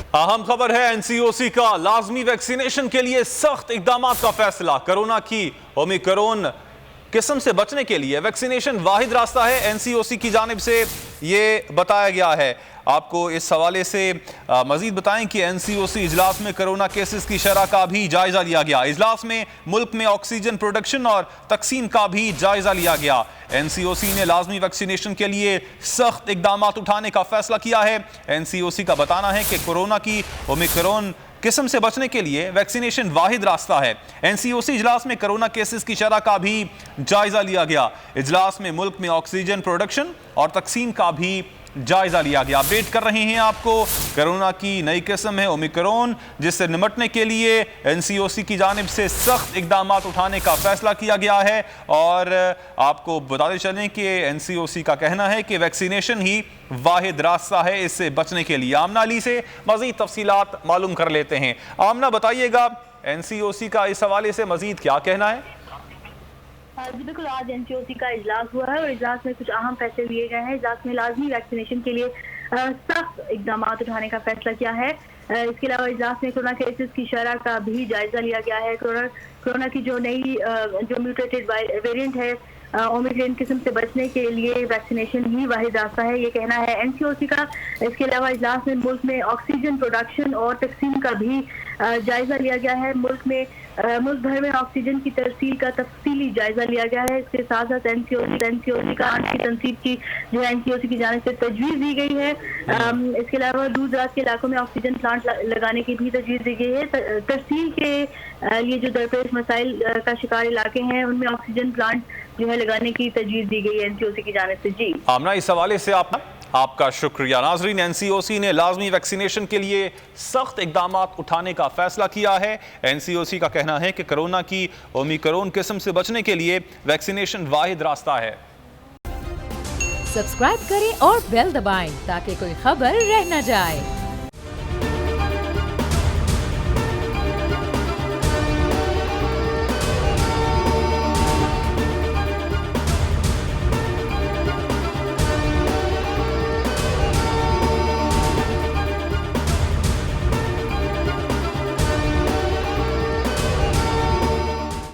अहम खबर है एनसीओसी का लाजमी वैक्सीनेशन के लिए सख्त इकदाम का फैसला। कोरोना की ओमिक्रॉन किस्म से बचने के लिए वैक्सीनेशन वाहिद रास्ता है, एनसीओसी की जानिब से ये बताया गया है। आपको इस हवाले से मजीद बताएं कि एनसीओसी इजलास में कोरोना केसेस की शरह का भी जायजा लिया गया। इजलास में मुल्क में ऑक्सीजन प्रोडक्शन और तकसीम का भी जायजा लिया गया। एनसीओसी ने लाजमी वैक्सीनेशन के लिए सख्त इकदाम उठाने का फैसला किया है। एनसीओसी का बताना है कि कोरोना की ओमिक्रॉन किस्म से बचने के लिए वैक्सीनेशन वाहिद रास्ता है। एनसीओसी इजलास में कोरोना केसेस की शरह का भी जायजा लिया गया। इजलास में मुल्क में ऑक्सीजन प्रोडक्शन और तकसीम का भी जायजा लिया गया। अपडेट कर रहे हैं आपको, कोरोना की नई किस्म है ओमिक्रॉन, जिससे निपटने के लिए एनसीओसी की जानिब से सख्त इकदाम उठाने का फैसला किया गया है। और आपको बताते चलें कि एनसीओसी का कहना है कि वैक्सीनेशन ही वाहिद रास्ता है इससे बचने के लिए। आमना अली से मजीद तफसीलात मालूम कर लेते हैं। आमना, बताइएगा एनसीओसी का इस हवाले से मजीद क्या कहना है? जी बिल्कुल, आज एनसीओसी का इजलास हुआ है और इजलास में कुछ अहम फैसले लिए गए हैं। इजलास में लाजमी वैक्सीनेशन के लिए सख्त इकदाम उठाने का फैसला किया है। इसके अलावा इजलास में कोरोना केसेस की शरह का भी जायजा लिया गया है। कोरोना की जो नई जो म्यूटेटेड वेरिएंट है ओमिक्रॉन किस्म से बचने के लिए वैक्सीनेशन ही वाहिद रास्ता है, ये कहना है एनसीओसी का। इसके अलावा इजलास में मुल्क में ऑक्सीजन प्रोडक्शन और तकसीम का भी जायजा लिया गया है। मुल्क भर में ऑक्सीजन की तरसील का तफसीली जायजा लिया गया है। इसके साथ साथ एनसीओसी का आज की तनसीब की जो एनसीओसी की जानिब से तजवीज़ दी गई है। इसके अलावा दूर दराज के इलाकों में ऑक्सीजन प्लांट लगाने की भी तजवीज़ दी गई है। तरसील के लिए जो दरपेश मसाइल का शिकार इलाके हैं उनमें ऑक्सीजन प्लांट जो है लगाने की तजवीज़ दी गई है एनसीओसी की जानिब से। जी आमना, इस हवाले से आपका शुक्रिया। नाजरीन, एनसीओसी ने लाजमी वैक्सीनेशन के लिए सख्त इकदाम उठाने का फैसला किया है। एनसीओसी का कहना है कि कोरोना की ओमिक्रॉन किस्म से बचने के लिए वैक्सीनेशन वाहिद रास्ता है। सब्सक्राइब करें और बेल दबाएं ताकि कोई खबर रह न जाए।